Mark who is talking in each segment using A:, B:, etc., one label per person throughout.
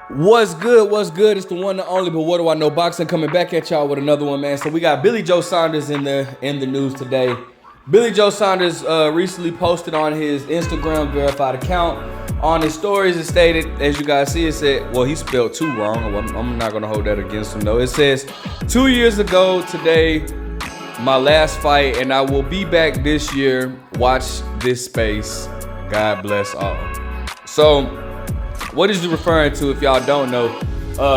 A: What's good? What's good? It's the one and only, but what do I know? Boxing coming back at y'all with another one, man. So we got Billy Joe Saunders in the news today. Billy Joe Saunders recently posted on his Instagram verified account. On his stories, it stated, as you guys see, it said, well, he spelled two wrong. I'm not gonna hold that against him though. It says, 2 years ago today, my last fight, and I will be back this year. Watch this space. God bless all. So. What is he referring to if y'all don't know?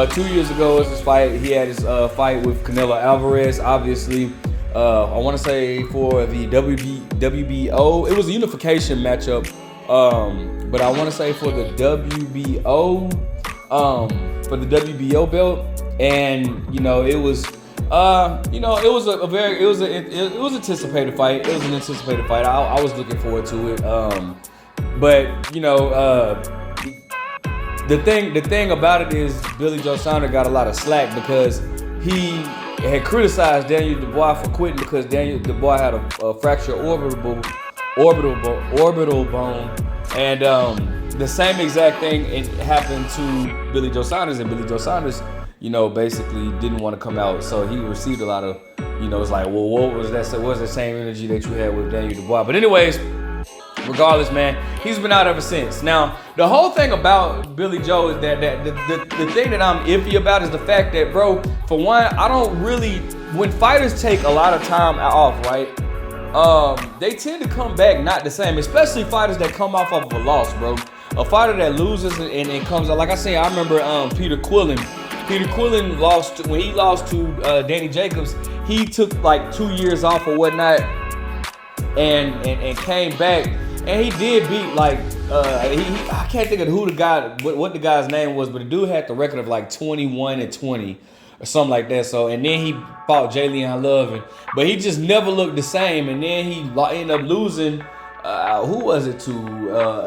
A: 2 years ago was his fight. He had his fight with Canelo Alvarez. Obviously, I want to say for the WBO. It was a unification matchup. But I want to say for the WBO, for the WBO belt. And, it was, it was anticipated fight. It was an anticipated fight. I was looking forward to it. The thing about it is Billy Joe Saunders got a lot of slack because he had criticized Daniel Dubois for quitting because Daniel Dubois had a fractured orbital bone, and the same exact thing happened to Billy Joe Saunders, and Billy Joe Saunders, basically didn't want to come out, so he received a lot of, it's like, well, what was the same energy that you had with Daniel Dubois? But anyways. Regardless, man, he's been out ever since. Now, the whole thing about Billy Joe is that the thing that I'm iffy about is the fact that, bro, for one, I don't really, when fighters take a lot of time off, right, they tend to come back not the same, especially fighters that come off of a loss, bro. A fighter that loses and comes out, like I said, I remember Peter Quillen. Peter Quillen lost, when he lost to Danny Jacobs, he took like 2 years off or whatnot and came back. And he did beat I can't think of what the guy's name was, but the dude had the record of like 21-20 or something like that. So, and then he fought Jalen Love, but he just never looked the same. And then he ended up losing. Who was it to?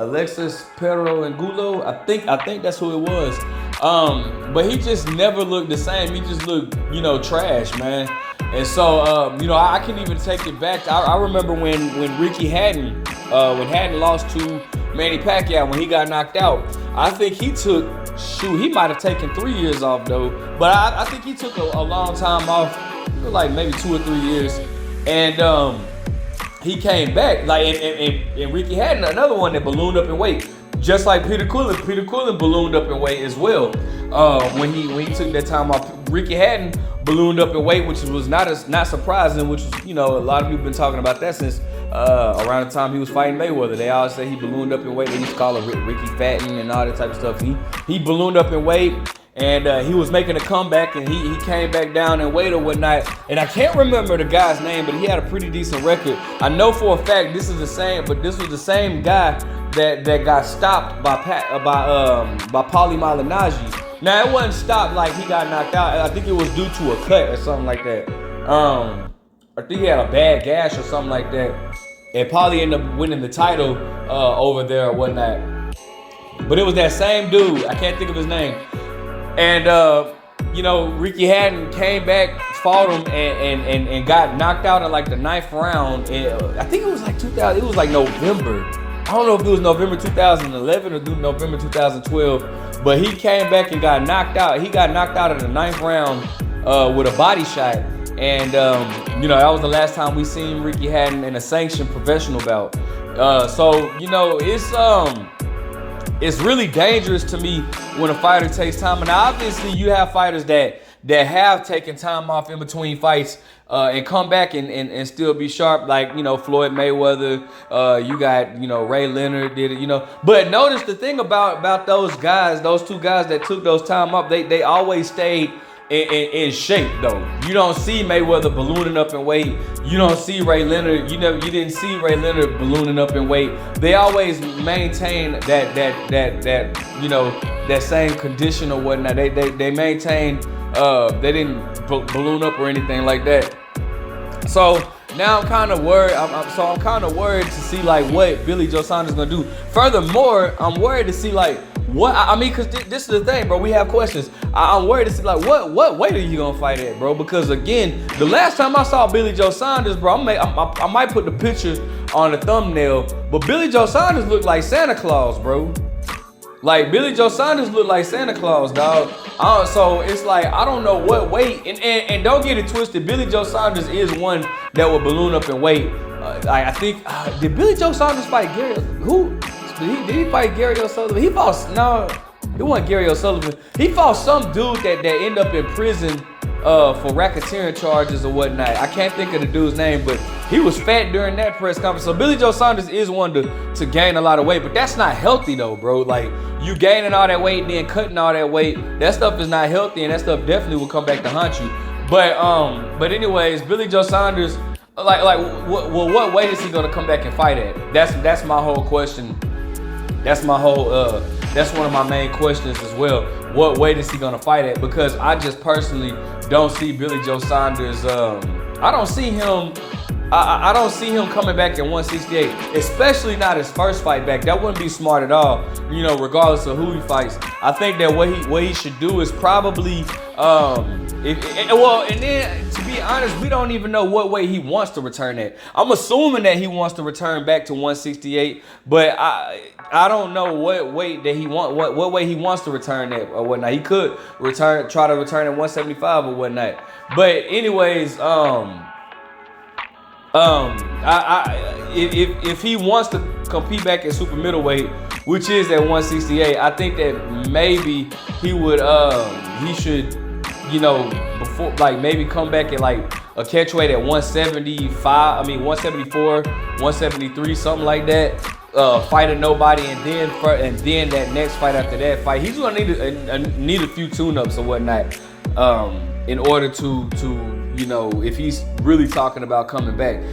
A: Alexis Pero and Gulo. I think that's who it was. But he just never looked the same. He just looked, trash, man. And so, I can even take it back. I remember when Ricky Hatton, when Hatton lost to Manny Pacquiao when he got knocked out. I think he he might have taken 3 years off though. But I think he took a long time off, like maybe 2 or 3 years. And he came back, and Ricky Hatton, another one that ballooned up in weight. Just like Peter Quillen. Peter Quillen ballooned up in weight as well. When he took that time off, Ricky Hatton ballooned up in weight, which was not surprising, which was, a lot of people been talking about that since around the time he was fighting Mayweather. They always say he ballooned up in weight. They used to call him Ricky Fatten and all that type of stuff. He ballooned up in weight, and he was making a comeback, and he came back down in weight or whatnot. And I can't remember the guy's name, but he had a pretty decent record. I know for a fact this was the same guy that got stopped by Paulie Malignaggi. Now, it wasn't stopped like he got knocked out. I think it was due to a cut or something like that. I think he had a bad gash or something like that. And Paulie ended up winning the title over there or whatnot. But it was that same dude. I can't think of his name. And, Ricky Hatton came back, fought him, and got knocked out in like the 9th round. And I think it was like 2000. It was like November. I don't know if it was November 2011 or November 2012, but he came back and got knocked out. He got knocked out in the 9th round with a body shot. And, that was the last time we seen Ricky Hatton in a sanctioned professional bout. It's really dangerous to me when a fighter takes time. And obviously you have fighters that have taken time off in between fights and come back and still be sharp, like, Floyd Mayweather. You got, Ray Leonard did it, But notice the thing about those guys, those two guys that took those time off, they always stayed in shape though. You don't see Mayweather ballooning up in weight. You don't see Ray Leonard. You didn't see Ray Leonard ballooning up in weight. They always maintain that same condition or whatnot. They maintain. They didn't balloon up or anything like that. So now I'm kind of worried. I'm kind of worried to see like what Billy Joe Saunders gonna do. Furthermore, I'm worried to see like what because this is the thing, bro. We have questions. I'm worried to see like what weight are you gonna fight at, bro? Because again, the last time I saw Billy Joe Saunders, bro, I might put the picture on the thumbnail, but Billy Joe Saunders looked like Santa Claus, bro. Like Billy Joe Saunders looked like Santa Claus, dog. So it's like I don't know what weight, and don't get it twisted. Billy Joe Saunders is one that will balloon up in weight. I think did Billy Joe Saunders fight Gary? Who did he fight? Gary O'Sullivan? He fought it wasn't Gary O'Sullivan. He fought some dude that ended up in prison for racketeering charges or whatnot. I can't think of the dude's name, but he was fat during that press conference. So Billy Joe Saunders is one to gain a lot of weight, but that's not healthy though, bro. Like you gaining all that weight and then cutting all that weight, that stuff is not healthy, and that stuff definitely will come back to haunt you. But anyways, Billy Joe Saunders, what weight is he gonna come back and fight at? That's my whole question. That's one of my main questions as well. What weight is he gonna fight at? Because I just personally don't see Billy Joe Saunders. I don't see him. I don't see him coming back at 168, especially not his first fight back. That wouldn't be smart at all. Regardless of who he fights, I think that what he should do is probably and then to be honest, we don't even know what weight he wants to return at. I'm assuming that he wants to return back to 168, but I don't know what weight that he what weight he wants to return at or whatnot. He could try to return at 175 or whatnot. But anyways, if he wants to compete back at super middleweight, which is at 168, I think that maybe he should, before maybe come back at a catch weight at 175, 174, 173, something like that. Fight a nobody, and then that next fight after that fight, he's gonna need a few tune-ups or whatnot, in order to if he's really talking about coming back.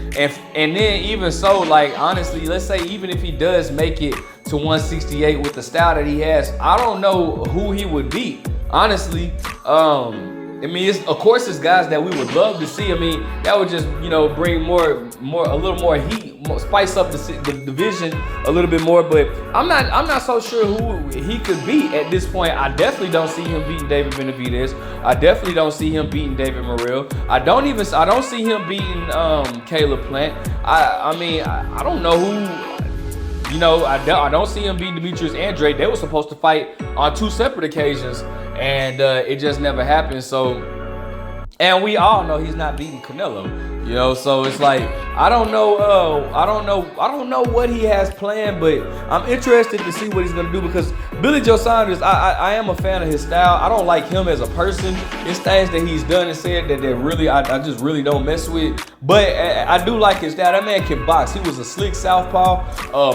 A: And then even so, honestly, let's say even if he does make it to 168 with the style that he has, I don't know who he would beat, honestly. Of course it's guys that we would love to see. That would just, bring a little more heat, spice up the division a little bit more. But I'm not so sure who he could beat at this point. I definitely don't see him beating David Benavidez. I definitely don't see him beating David Morrell. I don't see him beating Caleb Plant. I don't know who. I don't see him beating Demetrius Andrade. They were supposed to fight on 2 separate occasions, and it just never happened. So, and we all know he's not beating Canelo. So it's like I don't know what he has planned, but I'm interested to see what he's gonna do, because Billy Joe Saunders, I am a fan of his style. I don't like him as a person. It's things that he's done and said that really I just really don't mess with. But I do like his style. That man can box. He was a slick southpaw.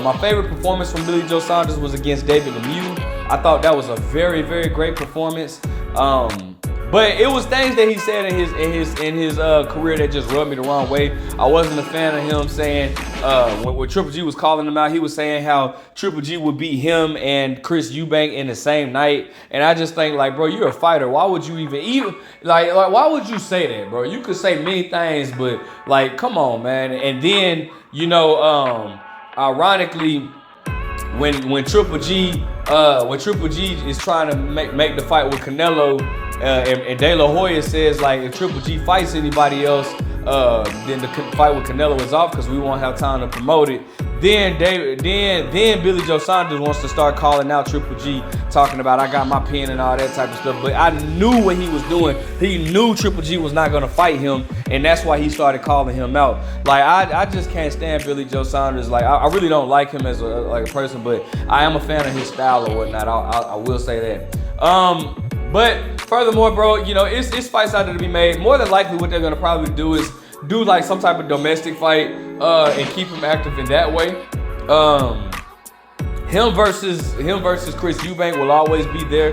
A: My favorite performance from Billy Joe Saunders was against David Lemieux. I thought that was a very, very great performance. But it was things that he said in his career that just rubbed me the wrong way. I wasn't a fan of him saying when Triple G was calling him out, he was saying how Triple G would beat him and Chris Eubank in the same night. And I just think, bro, you're a fighter. Why would you even why would you say that, bro? You could say many things, but come on, man. And then ironically, when Triple G is trying to make the fight with Canelo, and De La Hoya says if Triple G fights anybody else, then the fight with Canelo is off because we won't have time to promote it. Then Billy Joe Saunders wants to start calling out Triple G, talking about I got my pen and all that type of stuff. But I knew what he was doing. He knew Triple G was not gonna fight him, and that's why he started calling him out. I just can't stand Billy Joe Saunders. I really don't like him as a person, but I am a fan of his style or whatnot. I will say that. But furthermore, bro, it's fights out there to be made. More than likely, what they're gonna probably do is do some type of domestic fight and keep him active in that way. Him versus Chris Eubank will always be there.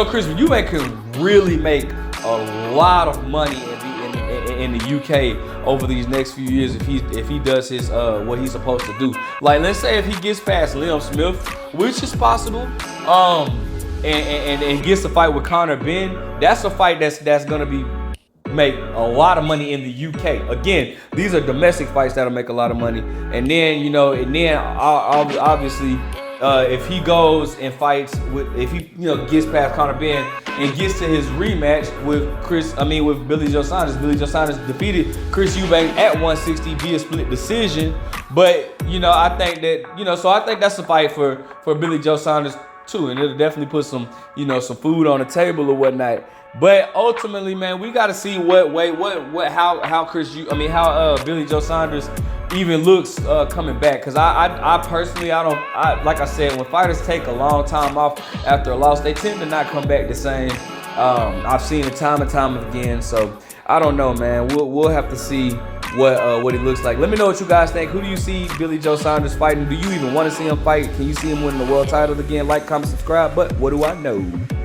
A: Chris Eubank can really make a lot of money in the UK over these next few years if he does his what he's supposed to do. Let's say if he gets past Liam Smith, which is possible, and gets a fight with Conor Benn, that's a fight that's gonna make a lot of money in the UK. Again, these are domestic fights that'll make a lot of money. And then obviously, if he goes and fights if he gets past Conor Benn and gets to his rematch with Billy Joe Saunders. Billy Joe Saunders defeated Chris Eubank at 160 via split decision. But I think that so I think that's a fight for Billy Joe Saunders too, and it'll definitely put some, you know, some food on the table or whatnot. But ultimately, man, we got to see how Billy Joe Saunders even looks coming back. Cause I personally, like I said, when fighters take a long time off after a loss, they tend to not come back the same. I've seen it time and time again. So I don't know, man. We'll have to see what he looks like. Let me know what you guys think. Who do you see Billy Joe Saunders fighting? Do you even want to see him fight? Can you see him winning the world title again? Like, comment, subscribe. But what do I know?